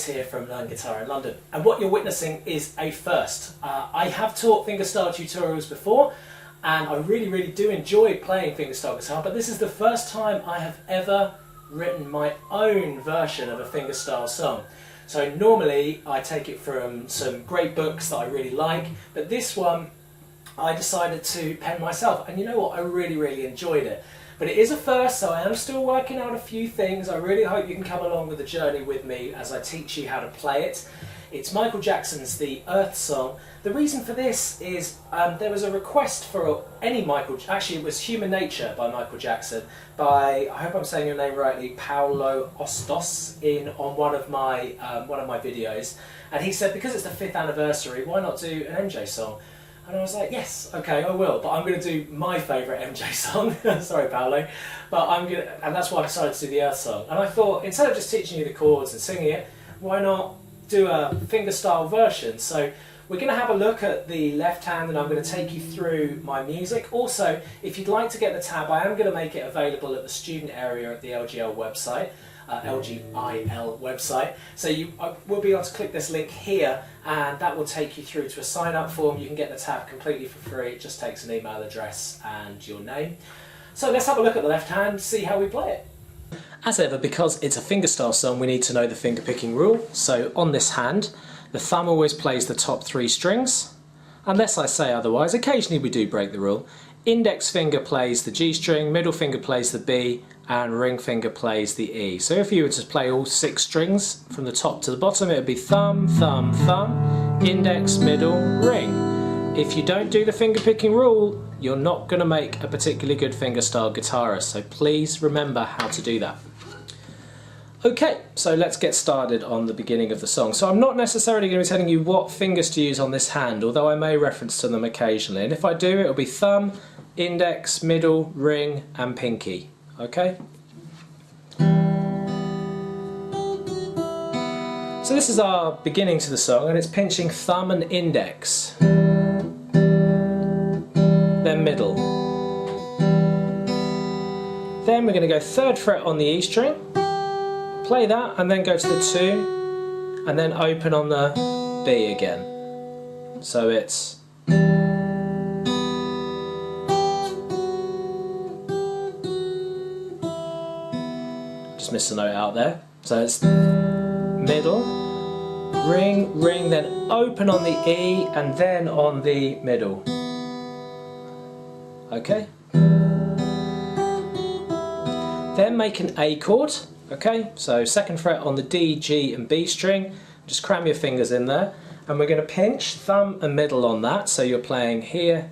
here from Learn Guitar in London, and what you're witnessing is a first. I have taught fingerstyle tutorials before, and I really do enjoy playing fingerstyle guitar, but this is the first time I have ever written my own version of a fingerstyle song. So normally I take it from some great books that I really like, but this one I decided to pen myself, and you know what, I really enjoyed it. But it is a first, so I am still working out a few things. I really hope you can come along with the journey with me as I teach you how to play it. It's Michael Jackson's The Earth Song. The reason for this is there was a request for actually it was Human Nature by Michael Jackson, by, I hope I'm saying your name rightly, Paulo Ostos, on one of my videos. And he said, because it's the 5th anniversary, why not do an MJ song? And I was like, yes, okay, I will, but I'm going to do my favourite MJ song. Sorry, Paolo. And that's why I decided to do the Earth Song. And I thought, instead of just teaching you the chords and singing it, why not do a fingerstyle version? So we're going to have a look at the left hand, and I'm going to take you through my music. Also, if you'd like to get the tab, I am going to make it available at the student area at the LGL website. LGIL website. So you will be able to click this link here, and that will take you through to a sign up form. You can get the tab completely for free. It just takes an email address and your name. So let's have a look at the left hand, see how we play it. As ever, because it's a fingerstyle song, we need to know the fingerpicking rule. So on this hand, the thumb always plays the top 3 strings, unless I say otherwise. Occasionally we do break the rule. Index finger plays the G string, middle finger plays the B, and ring finger plays the E. So if you were to play all 6 strings from the top to the bottom, it would be thumb, thumb, thumb, index, middle, ring. If you don't do the fingerpicking rule, you're not going to make a particularly good fingerstyle guitarist, so please remember how to do that. Okay, so let's get started on the beginning of the song. So I'm not necessarily going to be telling you what fingers to use on this hand, although I may reference to them occasionally. And if I do, it'll be thumb, index, middle, ring, and pinky. Okay? So this is our beginning to the song, and it's pinching thumb and index. Then middle. Then we're going to go 3rd fret on the E string. Play that, and then go to the 2, and then open on the B again. So it's just missed a note out there. So it's middle, ring, ring, then open on the E, and then on the middle. Okay? Then make an A chord. Okay, so 2nd fret on the D, G and B string, just cram your fingers in there, and we're going to pinch thumb and middle on that, so you're playing here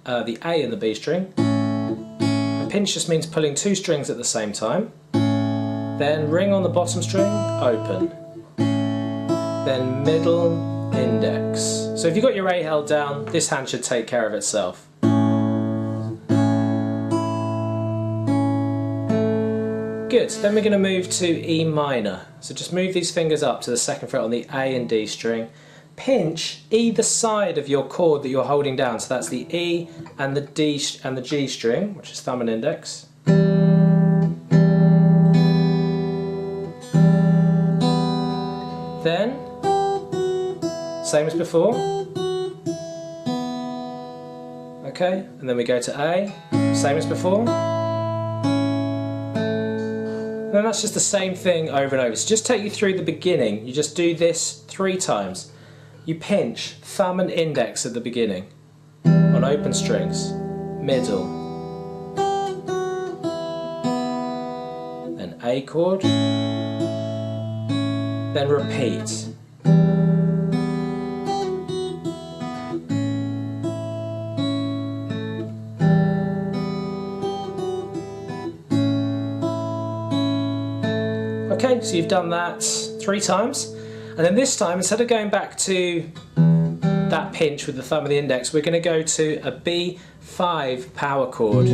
the A and the B string. And pinch just means pulling 2 strings at the same time. Then ring on the bottom string, open. Then middle, index. So if you've got your A held down, this hand should take care of itself. Good, then we're going to move to E minor. So just move these fingers up to the 2nd fret on the A and D string. Pinch either side of your chord that you're holding down. So that's the E and the D and the G string, which is thumb and index. Then, same as before. Okay, and then we go to A, same as before. And that's just the same thing over and over. So just take you through the beginning. You just do this 3 times. You pinch thumb and index at the beginning on open strings, middle, then A chord, then repeat. Okay, so you've done that 3 times, and then this time, instead of going back to that pinch with the thumb and the index, we're going to go to a B5 power chord.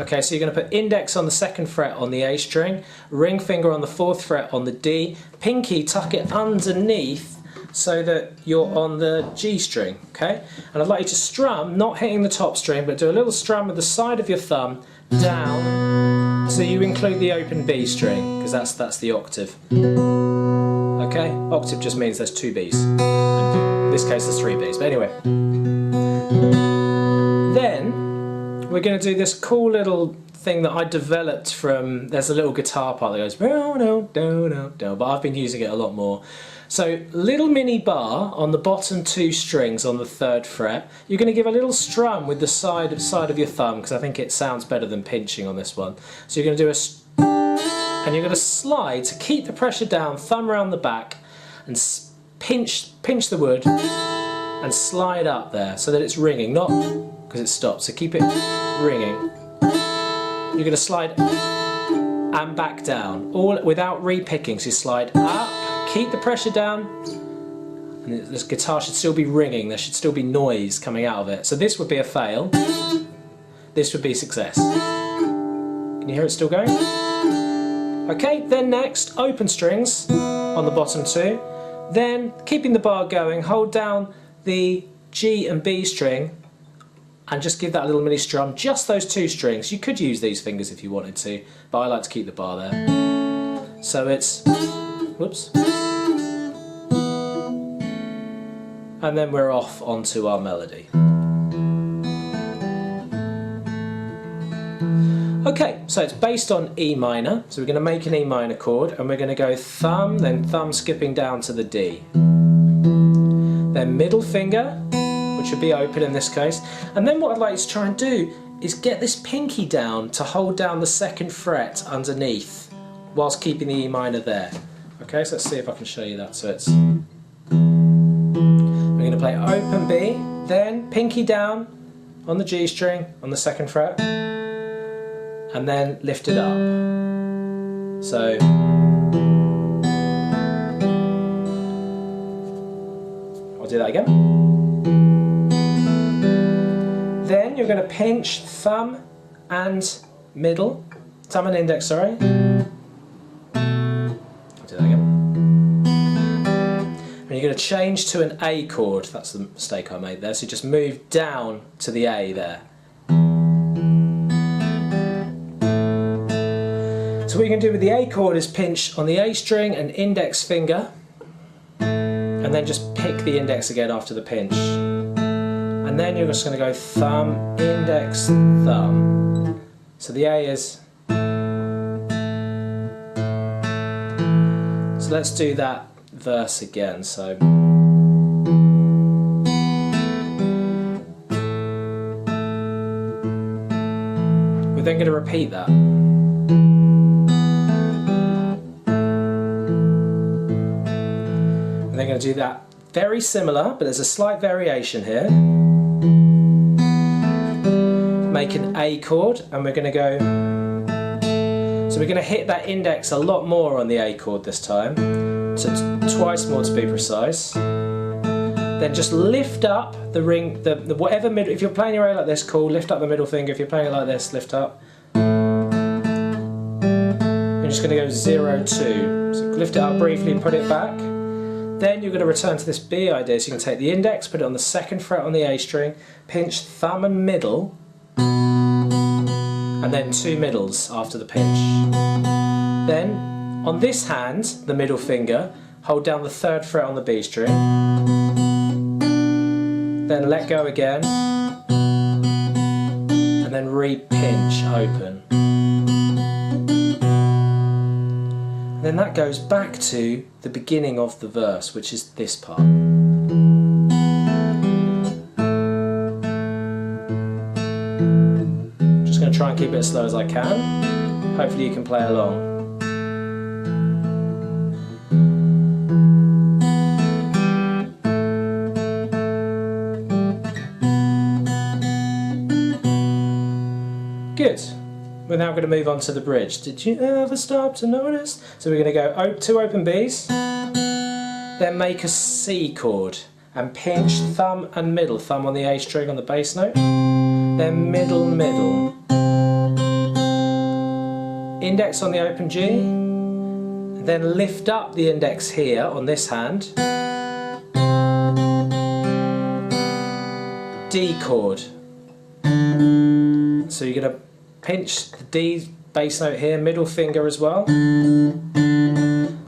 Okay, so you're going to put index on the 2nd fret on the A string, ring finger on the 4th fret on the D, pinky tuck it underneath so that you're on the G string, okay? And I'd like you to strum, not hitting the top string, but do a little strum with the side of your thumb down, so you include the open B string, because that's the octave. Okay, octave just means there's 2 Bs. In this case there's 3 Bs, but anyway. Then we're going to do this cool little thing that I developed from, there's a little guitar part that goes no, no, no, no, no, but I've been using it a lot more. So little mini bar on the bottom 2 strings on the 3rd fret. You're going to give a little strum with the side of your thumb, because I think it sounds better than pinching on this one. So you're going to do and you're going to slide to keep the pressure down, thumb around the back, and pinch the wood and slide up there so that it's ringing, not because it stops. So keep it ringing. You're going to slide and back down, all without re-picking. So you slide up, keep the pressure down, and this guitar should still be ringing. There should still be noise coming out of it. So this would be a fail. This would be success. Can you hear it still going? Okay, then next, open strings on the bottom 2. Then, keeping the bar going, hold down the G and B string and just give that a little mini strum, just those 2 strings. You could use these fingers if you wanted to, but I like to keep the bar there. So it's, whoops. And then we're off onto our melody. Okay, so it's based on E minor, so we're going to make an E minor chord, and we're going to go thumb, then thumb skipping down to the D. Then middle finger, which would be open in this case, and then what I'd like you to try and do is get this pinky down to hold down the 2nd fret underneath, whilst keeping the E minor there. Okay, so let's see if I can show you that. So it's, we're going to play open B, then pinky down on the G string on the 2nd fret, and then lift it up. So I'll do that again. Then you're going to pinch thumb and middle, thumb and index, sorry. I'll do that again. And you're going to change to an A chord. That's the mistake I made there. So just move down to the A there. So what you can do with the A chord is pinch on the A string and index finger, and then just pick the index again after the pinch. And then you're just going to go thumb, index, thumb. So the A is... So let's do that verse again. So we're then going to repeat that. We're then going to do that very similar, but there's a slight variation here. Make an A chord, and we're going to go, so we're going to hit that index a lot more on the A chord this time, so twice more to be precise. Then just lift up the ring, the whatever middle, if you're playing your A like this, cool, lift up the middle finger. If you're playing it like this, lift up. You're just going to go 0, 2. So lift it up briefly and put it back. Then you're going to return to this B idea, so you can take the index, put it on the 2nd fret on the A string, pinch thumb and middle, and then 2 middles after the pinch. Then, on this hand, the middle finger, hold down the 3rd fret on the B string, then let go again, and then re-pinch open. Then that goes back to the beginning of the verse, which is this part. Just going to try and keep it as slow as I can. Hopefully you can play along. Good. We're now going to move on to the bridge. Did you ever stop to notice? So we're going to go 2 open Bs, then make a C chord and pinch thumb and middle, thumb on the A string on the bass note, then middle, middle, index on the open G, then lift up the index here on this hand, D chord. So you're going to pinch the D bass note here, middle finger as well.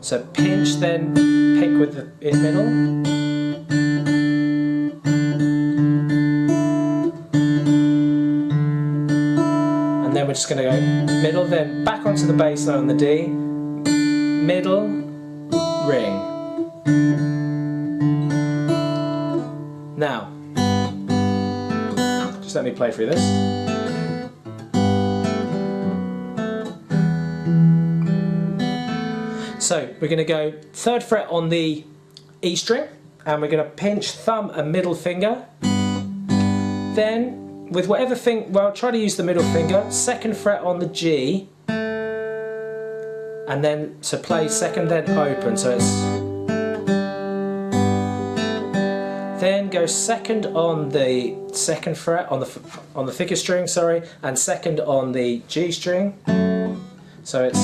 So So pinch, then pick with the middle. And then we're just going to go middle, then back onto the bass note on the D, middle, ring. Now, just let me play through this. So we're going to go 3rd fret on the E string, and we're going to pinch thumb and middle finger. Then with whatever well, try to use the middle finger, 2nd fret on the G, and then to play 2nd, then open, so it's, then go 2nd on the 2nd fret on the thicker string, sorry, and 2nd on the G string, so it's,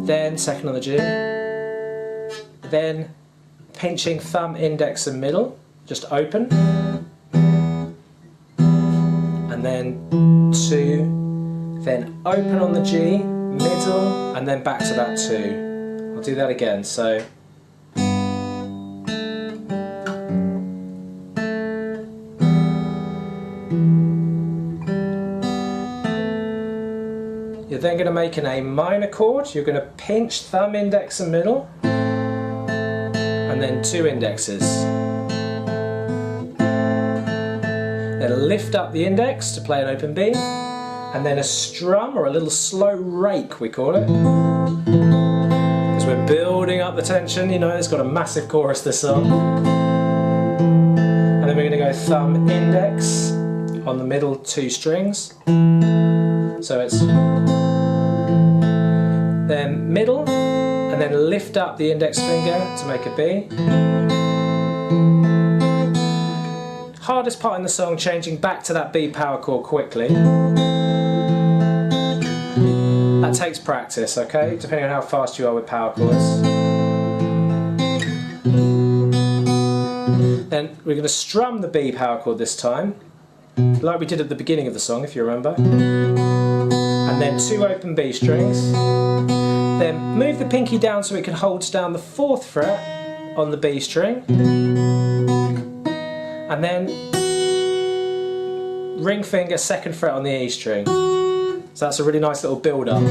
then 2nd on the G, then pinching thumb, index and middle, just open, and then 2, then open on the G, middle, and then back to that 2. I'll do that again, so you're then going to make an A minor chord. You're going to pinch thumb, index and middle, and then 2 indexes. Then lift up the index to play an open B, and then a strum, or a little slow rake we call it, because we're building up the tension, you know, it's got a massive chorus this song. And then we're going to go thumb, index on the middle 2 strings, so it's then middle, and then lift up the index finger to make a B. Hardest part in the song, changing back to that B power chord quickly. That takes practice, okay, depending on how fast you are with power chords. Then we're going to strum the B power chord this time, like we did at the beginning of the song, if you remember. And then 2 open B strings. Then move the pinky down so it can hold down the 4th fret on the B string. And then ring finger 2nd fret on the E string. So that's a really nice little build up.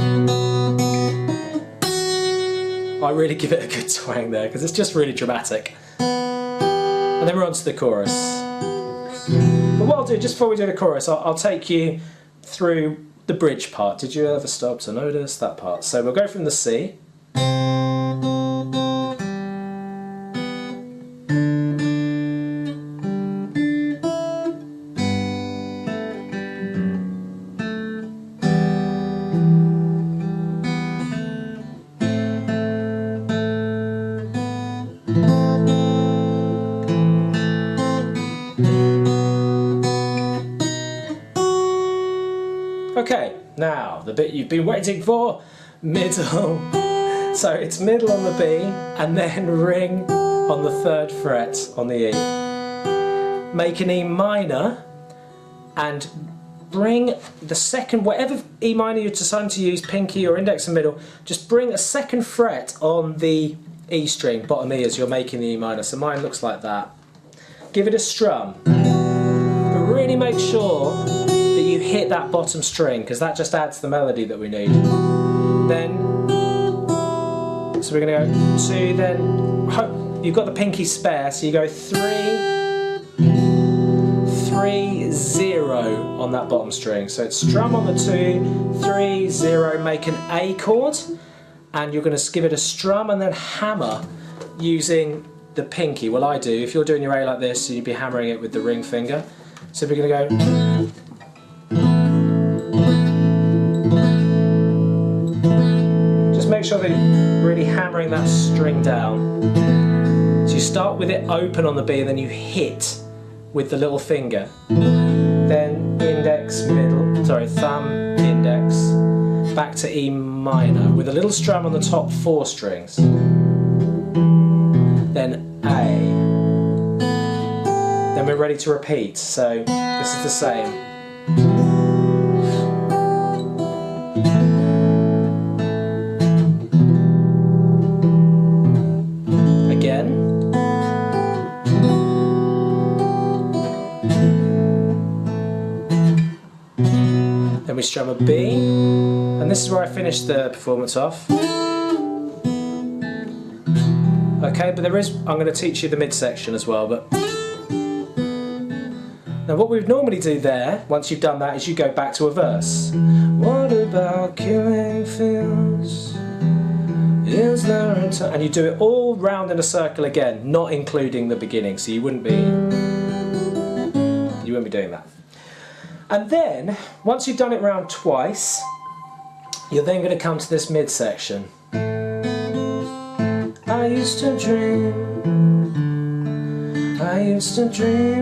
I really give it a good twang there because it's just really dramatic. And then we're on to the chorus. But what I'll do, just before we do the chorus, I'll take you through the bridge part. Did you ever stop to notice that part? So we'll go from the C. Okay, now the bit you've been waiting for, middle. So it's middle on the B and then ring on the 3rd fret on the E. Make an E minor and bring the 2nd, whatever E minor you're deciding to use, pinky or index and middle, just bring a 2nd fret on the E string, bottom E, as you're making the E minor. So mine looks like that. Give it a strum, but really make sure that you hit that bottom string, because that just adds the melody that we need. Then, so we're going to go 2, then you've got the pinky spare, so you go 3, 3, 0 on that bottom string. So it's strum on the 2, 3, 0, make an A chord, and you're going to give it a strum and then hammer using the pinky. Well, I do. If you're doing your A like this, you'd be hammering it with the ring finger. So we're going to go. Make sure that you're really hammering that string down. So you start with it open on the B and then you hit with the little finger. Then index, middle, sorry, thumb, index, back to E minor with a little strum on the top 4 strings. Then A. Then we're ready to repeat. So this is the same. we strum a B, and this is where I finished the performance off. Okay, but I'm going to teach you the midsection as well. But now what we would normally do there, once you've done that, is you go back to a verse. What about killing feels? Is there a time? And you do it all round in a circle again, not including the beginning, so you wouldn't be doing that. And then, once you've done it round twice, you're then going to come to this midsection. I used to dream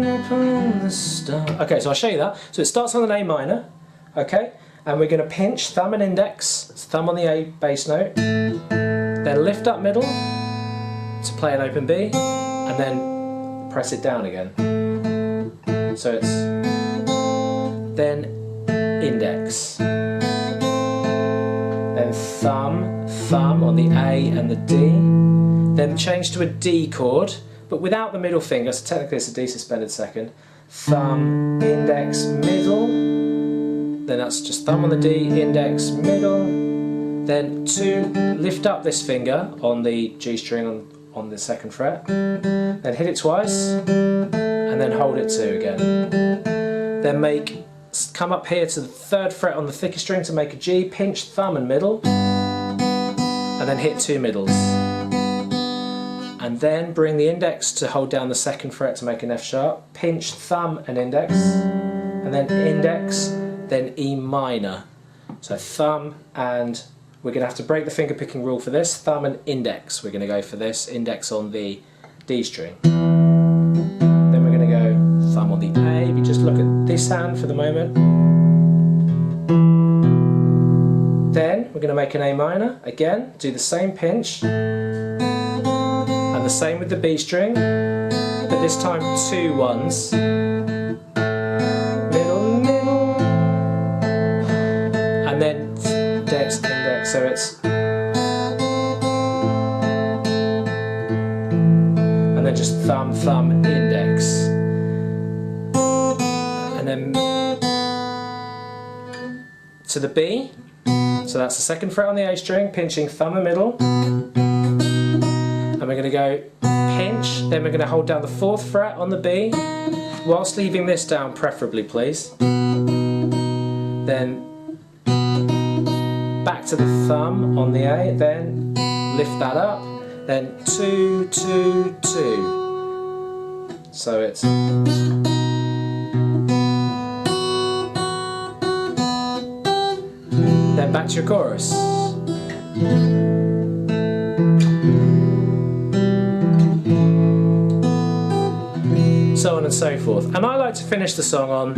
upon the star. Okay, so I'll show you that. So it starts on an A minor, okay, and we're going to pinch thumb and index, thumb on the A bass note, then lift up middle to play an open B, and then press it down again. So it's then index, then thumb on the A and the D, then change to a D chord, but without the middle finger, so technically it's a D suspended second, thumb, index, middle, then that's just thumb on the D, index, middle, then 2, lift up this finger on the G string on the 2nd fret, then hit it twice, and then hold it 2 again. Then come up here to the 3rd fret on the thicker string to make a G, pinch thumb and middle, and then hit 2 middles. And then bring the index to hold down the 2nd fret to make an F sharp, pinch thumb and index, and then index, then E minor. So thumb, and we're going to have to break the finger picking rule for this, thumb and index. We're going to go for this, index on the D string. Then we're going to go thumb on the A. If you just look at this hand for the moment. Then we're going to make an A minor, again, do the same pinch, and the same with the B string, but this time 2 ones. Middle, middle, and then index, index, so it's, and then just thumb, thumb, index, and then to the B, so that's the 2nd fret on the A string, pinching thumb and middle, and we're going to go pinch, then we're going to hold down the 4th fret on the B, whilst leaving this down preferably please, then back to the thumb on the A, then lift that up, then 2, 2, 2, so it's, then back to your chorus. So on and so forth. And I like to finish the song on,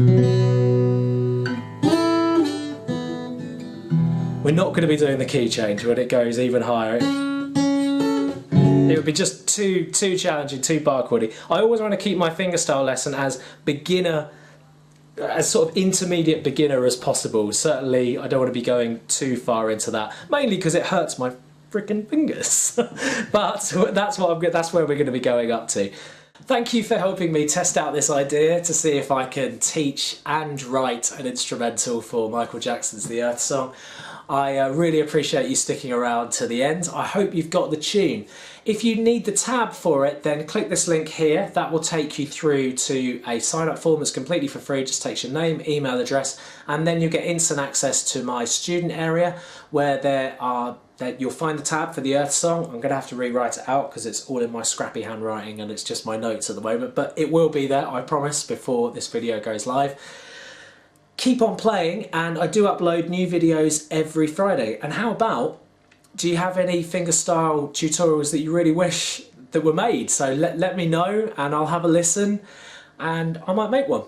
we're not going to be doing the key change when it goes even higher. It would be just too challenging, too bar chordy. I always want to keep my fingerstyle lesson as beginner, as sort of intermediate beginner as possible. Certainly I don't want to be going too far into that, mainly because it hurts my freaking fingers. But that's where we're going to be going up to. Thank you for helping me test out this idea to see if I can teach and write an instrumental for Michael Jackson's The Earth Song. I really appreciate you sticking around to the end. I hope you've got the tune. If you need the tab for it, then click this link here. That will take you through to a sign-up form that's completely for free. It just takes your name, email address, and then you get instant access to my student area where you'll find the tab for the Earth Song. I'm going to have to rewrite it out because it's all in my scrappy handwriting and it's just my notes at the moment, but it will be there, I promise, before this video goes live. Keep on playing, and I do upload new videos every Friday. And how about, do you have any fingerstyle tutorials that you really wish that were made? So let me know and I'll have a listen and I might make one.